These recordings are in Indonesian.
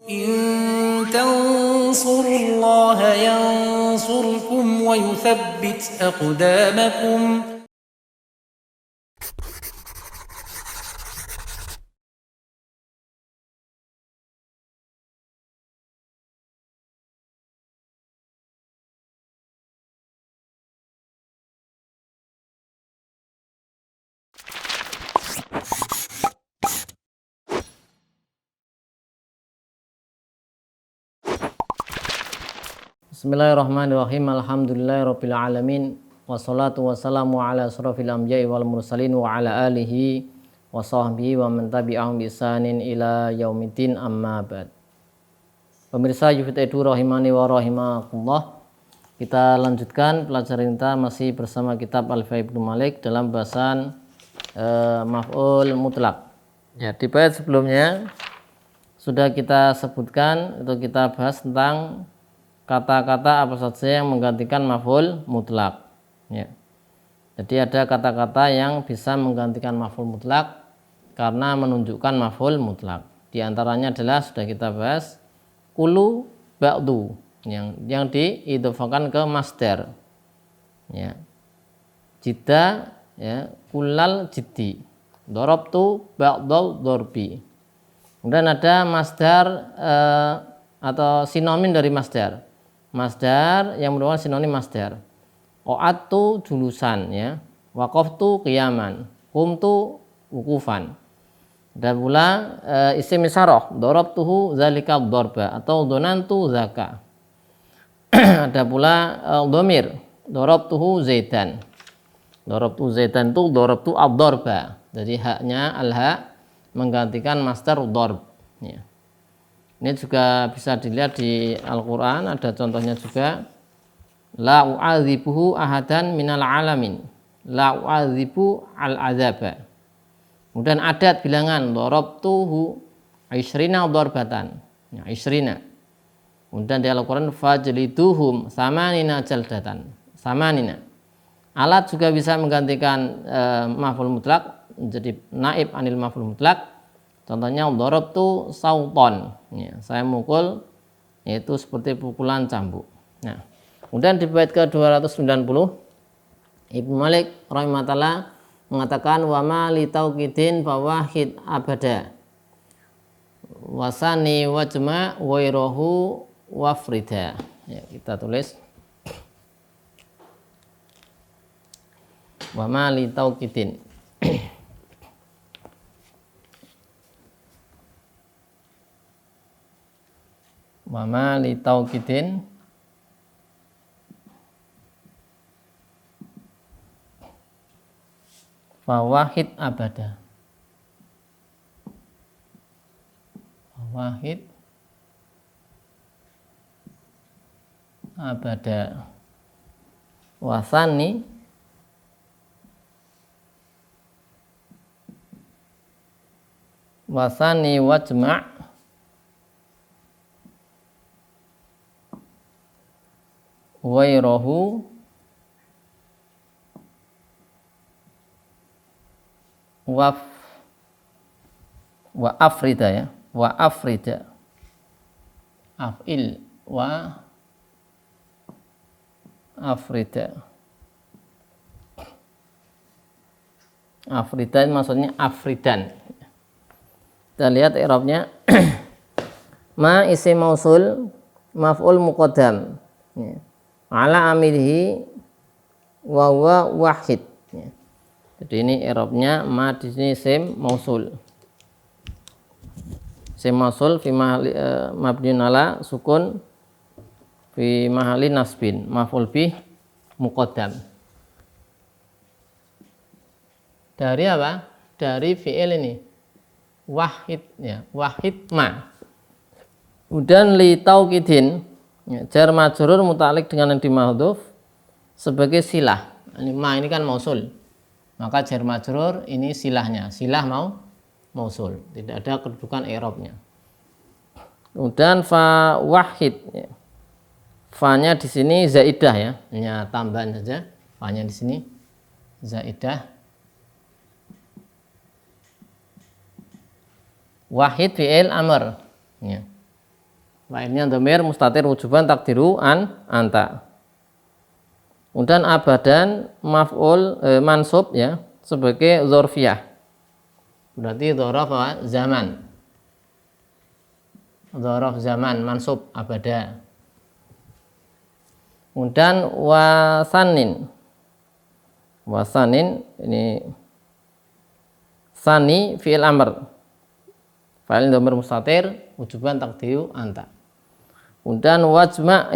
إن تنصروا الله ينصركم ويثبت أقدامكم. Bismillahirrahmanirrahim. Alhamdulillahirabbil alamin. Wassalatu wassalamu ala asrofil anbiya'i wal mursalin wa ala alihi wa sahbihi wa man tabi'ahum bi ihsanin ila yaumiddin, amma ba'd. Pemirsa Yufid Edu rahimani wa rahimakumullah. Kita lanjutkan pelajaran kita masih bersama kitab Alfiya Ibnu Malik dalam bahasan maf'ul mutlak. Ya, di bait sebelumnya sudah kita sebutkan atau kita bahas tentang kata-kata apa saja yang menggantikan maf'ul mutlak. Ya. Jadi ada kata-kata yang bisa menggantikan maf'ul mutlak karena menunjukkan maf'ul mutlak. Di antaranya adalah sudah kita bahas kulu ba'du yang diidhofakan ke masdar. Ya. Jidda, ya, kulal jiddi. Darabtu ba'dal darbi. Kemudian ada masdar atau sinonim dari masdar. Masdar yang merupakan sinonim masdar. Qa'adtu julusan, ya. Waqaftu qiyaman. Qumtu wukufan. Dan pula isim isyarah, darabtuhu zalika darba atau donantu zaka. Ada pula dhamir, darabtuhu zaidan. Darabtu zaidan itu darabtu ad-darba. Jadi haknya al-ha menggantikan masdar darb, ya. Ini juga bisa dilihat di Al-Quran, ada contohnya juga. La u'adzibuhu ahadan minal alamin. La u'adzibu al-azaba. Kemudian adat bilangan, darabtuhu ishrina darbatan. Ya, ishrina. Kemudian di Al-Quran, fajliduhum samanina jaldatan. Samanina. Alat juga bisa menggantikan maf'ul mutlak, menjadi naib anil maf'ul mutlak. Contohnya darabtu sauton, ya, saya mukul, yaitu seperti pukulan cambuk. Nah, kemudian di bait ke-290 Ibnu Malik rahimahullah mengatakan wa ma li tauqidin fawahid abada wasani wajma wairahu wafrida. Ya, kita tulis wa ma li tauqidin. Wa ma li tauqidin fawahid abada. Fawahid abada. Wasani wajma' wairahu wa afrida, ya, wa afrida, af'il wa afrida. Afrida maksudnya afridan. Kita lihat i'rabnya. Ma isim mausul maf'ul muqaddam, ya, ala amilhi wa huwa wahid, ya. Jadi ini i'rabnya ma di sini isim mausul. Isim mausul fi mahali mabniun ala sukun fi mahali nasbin, maf'ul bih muqaddam. Dari apa? Dari fi'il ini. Wahid, ya, wahid ma. Kemudian li tauqidin, ya, jar majrur muta'alliq dengan yang dimahdhuf sebagai silah. Ini ma ini kan mausul, maka jar majrur ini silahnya, silah mausul, tidak ada kedudukan i'rabnya. Kemudian fa wahid, ya. Fa-nya di sini zaidah, ya, hanya tambahan saja. Fa-nya di sini zaidah. Wahid fi'il amr, ya. Fa'ilnya dhamir mustatir wujuban takdiru anta. Kemudian abadan maf'ul mansub ya sebagai dzarfiyah. Berarti dzaraf zaman. Dzaraf zaman mansub abada. Kemudian wasanin. Wasanin ini sani fi'il amr. Fa'il dhamir mustatir wujuban takdiru anta. Kemudian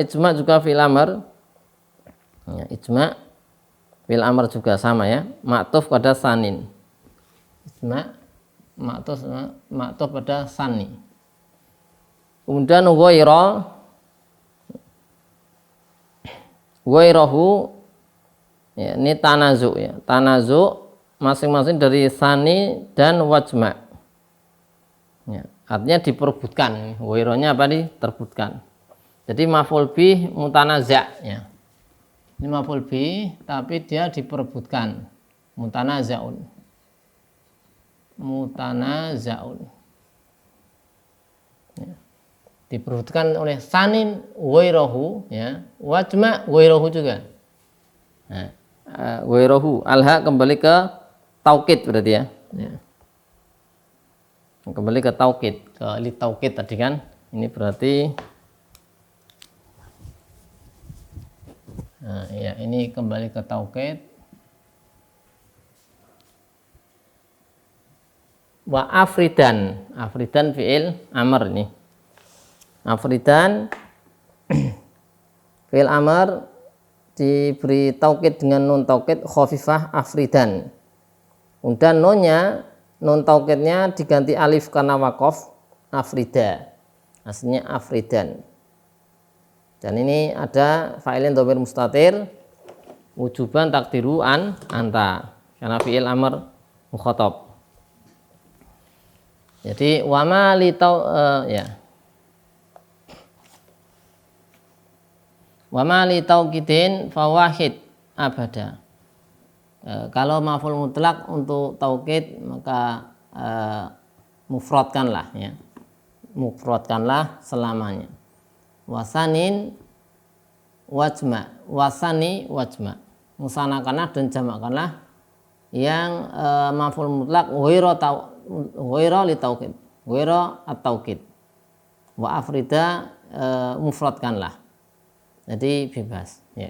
ijma juga fi'il amr. Ya, ijma fi'il amr juga sama ya, ma'tuf pada sanin. Ijma ma'tuf pada sani. Kemudian ghairahu ya, ini tanazu ya. Tanazu masing-masing dari sani dan wajma. Ya, artinya diperebutkan. Ghairahnya apa nih? Terbutkan. Jadi maf'ul bih mutanaza ya. Ini maf'ul bih tapi dia diperebutkan. Mutanazaun. Ya. Diperebutkan oleh sanin ghairahu ya, wajma ghairahu juga. Nah, ghairahu alha kembali ke taukid berarti ya. Ya. Kembali ke taukid, ke li taukid tadi kan. Ini berarti nah, ya ini kembali ke taukid. Wa afridan fi'il amr ini. Afridan fi'il amr diberi taukid dengan nun taukid khafifah afridan. Kemudian nun taukidnya diganti alif karena waqaf afrida. Aslinya afridan. Dan ini ada fa'ilin dhamir mustatir wujuban takdiru anta karena fi'il amr mukhatab. Jadi wama li wama li taukidin fawahid abada. Kalau maf'ul mutlak untuk taukid maka mufradkanlah ya. Mufradkanlah selamanya. Wasanin wajma, wasani wajma, musanakanlah dan jamakkanlah yang maf'ul mutlak ghaira li taukid, ghaira at-taukid. Wa afrida mufradkanlah. Jadi bebas ya.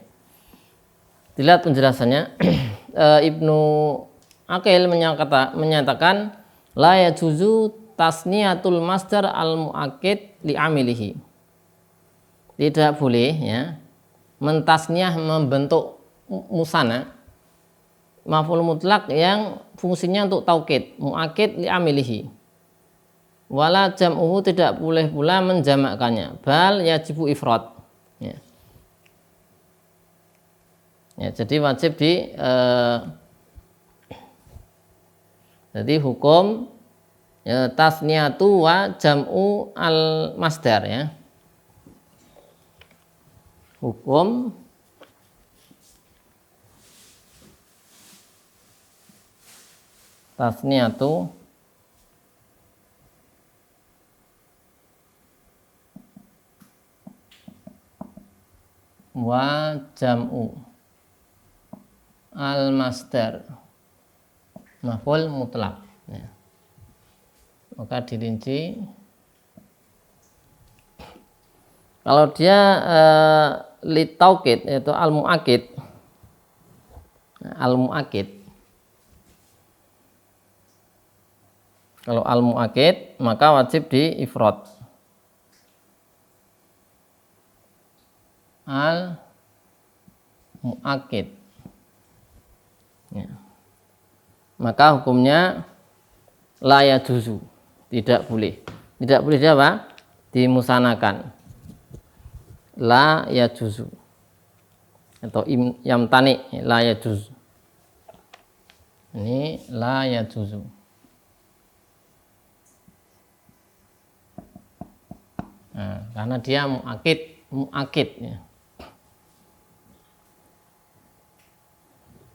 Dilihat penjelasannya. Ibnu Aqil menyatakan la yajuzu tasniyatul masdar al-mu'akkid li amilihi. Tidak boleh ya mentasniah membentuk musana maf'ul mutlak yang fungsinya untuk taukid mu'akkid li amilihi. Wala jam'uhu tidak boleh pula menjamakkannya. Bal yajibu ifrad. Ya. Ya, jadi wajib jadi hukum ya, tasniyatu wa jam'u al masdar ya. Hukum tasniyatu wa jam'u al masdar maf'ul mutlak ya. Maka dirinci kalau dia li taukid yaitu al mu'akkid. Al mu'akkid. Kalau al mu'akkid maka wajib di ifrad. Al mu'akkid. Ya. Maka hukumnya la yajuzu, tidak boleh. Tidak boleh dia apa? Dimusanakan. La yajuzu atau yamtani la yajuz. Ini la yajuzu. Nah, karena dia mu'akkid ya.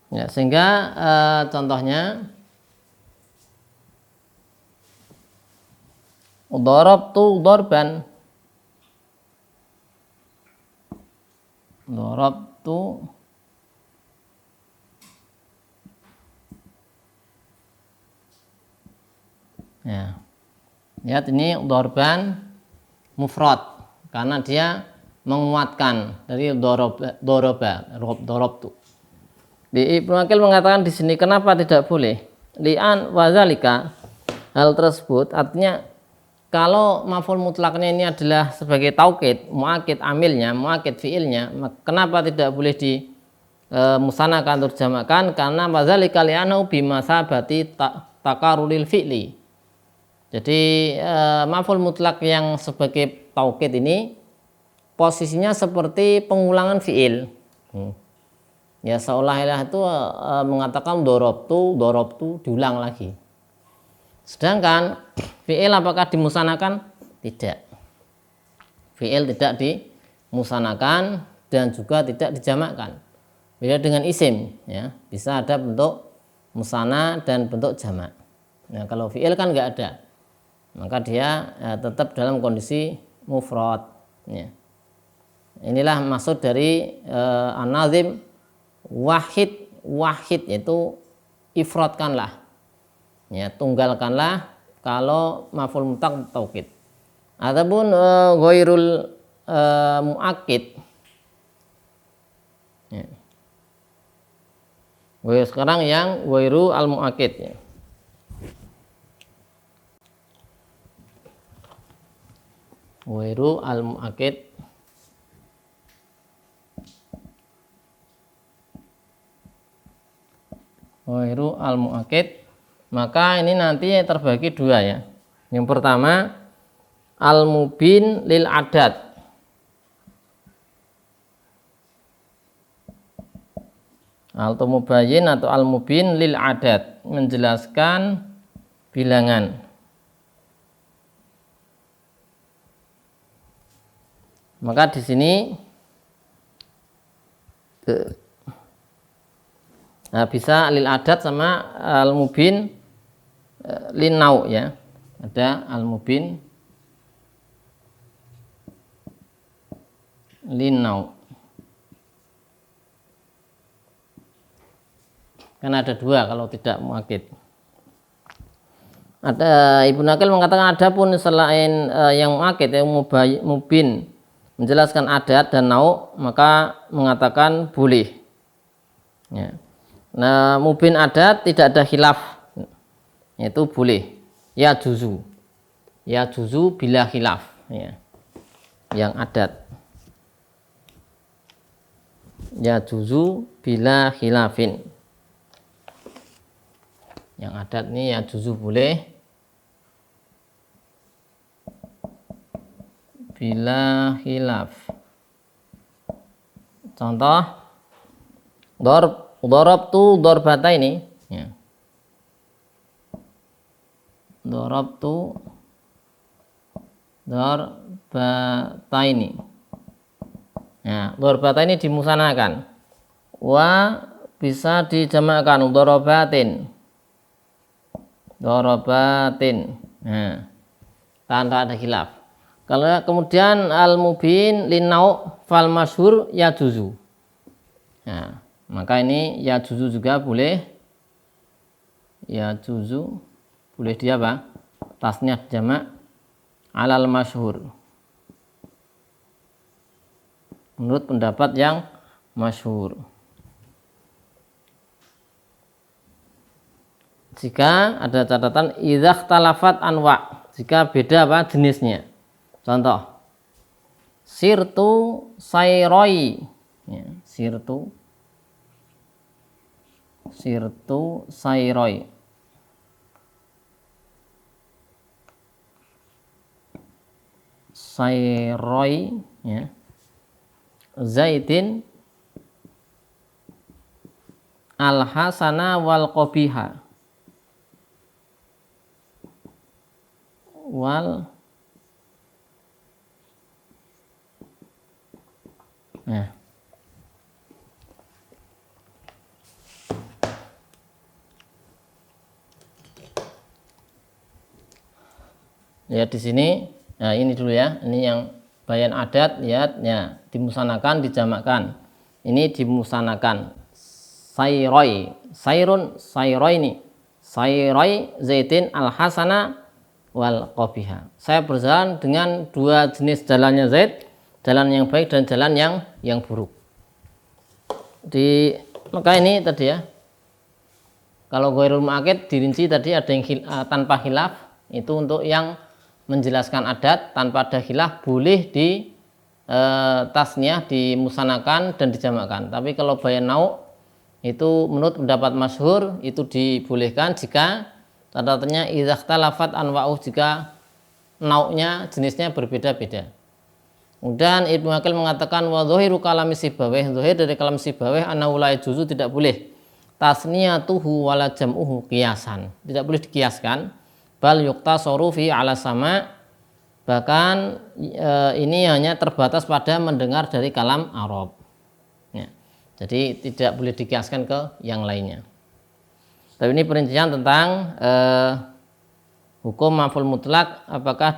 Ya, sehingga contohnya darabtu darban Darabtu. Ya. Lihat ini dorban mufrad karena dia menguatkan dari dorobtu. Di Ibnu Aqil mengatakan di sini kenapa tidak boleh? Li'an wazalika, hal tersebut artinya kalau maf'ul mutlaknya ini adalah sebagai taukid, muakid amilnya, muakid fiilnya, kenapa tidak boleh di musanakan atau dijamakan? Karena wazalika li'anau bimasabati takarulil fi'li. Jadi maf'ul mutlak yang sebagai taukid ini posisinya seperti pengulangan fiil. Ya seolah-olah itu mengatakan dorobtu diulang lagi. Sedangkan fiil apakah dimusanakan? Tidak. Fiil tidak dimusanakan dan juga tidak dijamakkan. Beda dengan isim, ya bisa ada bentuk musana dan bentuk jamak. Nah kalau fiil kan nggak ada, maka dia tetap dalam kondisi mufrad. Ya. Inilah maksud dari an-nazim wahid yaitu ifradkanlah, ya tunggalkanlah kalau maf'ul mutlak taukid. Ataupun ghairul muakkid. Ya. Sekarang yang ghairu al muakkid. Ya. Ghairu al muakkid. Ghairu al muakkid, maka ini nanti terbagi dua ya. Yang pertama al mubin lil adat. Al mubayyin atau al mubin lil adat, menjelaskan bilangan. Maka di sini bisa lil adat sama al mubin lin nau ya. Ada al mubin lin nau. Kan ada dua kalau tidak muakid. Ada Ibnu Aqil mengatakan ada pun selain yang muakid yang mubin menjelaskan adat dan nau, maka mengatakan boleh. Ya. Nah, mubin adat tidak ada khilaf, itu boleh. Ya juzu bila khilaf. Ya. Yang adat. Ya juzu bila khilafin. Yang adat ini ya juzu boleh bila khilaf. Contoh darabtu darbataini ya. Darabtu darbataini. Ya, darbataini dimusanakan. Wa bisa dijamakkan darabatin. Nah, tanpa ada khilaf. Kalau kemudian al-mubin linnau fal masyhur ya juzu. Nah, maka ini ya juzu juga boleh. Ya juzu boleh dia apa? Tasnya jamak alal masyhur. Menurut pendapat yang masyhur. Jika ada catatan idza ikhtalafat anwa, jika beda apa jenisnya. Contoh sirtu sayroi ya, sirtu sayroi. Sayroi ya. Zaidin al hasana wal qabiha. Nah. Ya di sini, nah ini dulu ya, ini yang bayan adat ya dimusanakan, dijamakkan. Ini dimusanakan. Sayroi, sayrun, sayroini, sayroi zaitin al hasana wal qabiha. Saya berjalan dengan dua jenis jalannya Zaid, jalan yang baik dan jalan yang buruk. Maka ini tadi ya, kalau ghairul mu'akkad dirinci tadi ada yang tanpa khilaf, itu untuk yang menjelaskan adat tanpa ada khilaf boleh di tasniah, dimusanakan dan dijamakkan. Tapi kalau bayan nau itu menurut pendapat masyhur itu dibolehkan jika tanda-tandanya idza ikhtalafat anwa'uh, jika nau'nya jenisnya berbeda-beda. Kemudian Ibnu Aqil mengatakan wa dhahiru kalami Sibawayh, zahir dari kalam Sibawayh annahu la yajuzu, tidak boleh tasniyatuhu wala jam'uhu qiyasan, tidak boleh dikiaskan, bal yuqtasaru fi ala sama, bahkan ini hanya terbatas pada mendengar dari kalam Arab ya. Jadi tidak boleh dikiaskan ke yang lainnya. Tapi ini perincian tentang hukum maf'ul mutlak, apakah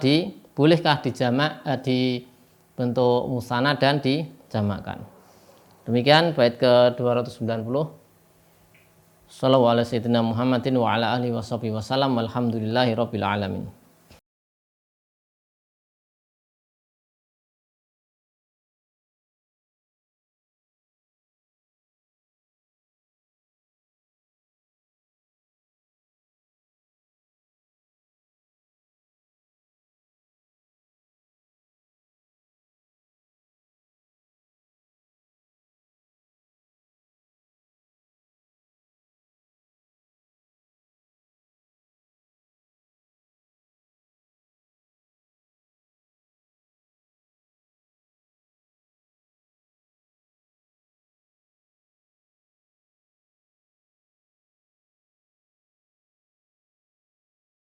bolehkah dijamak, dibentuk musanna dan dijamakkan. Demikian bait ke-290. Shallallahu ala sayyidina Muhammadin wa ala alihi washabihi wasallam, walhamdulillahi rabbil alamin.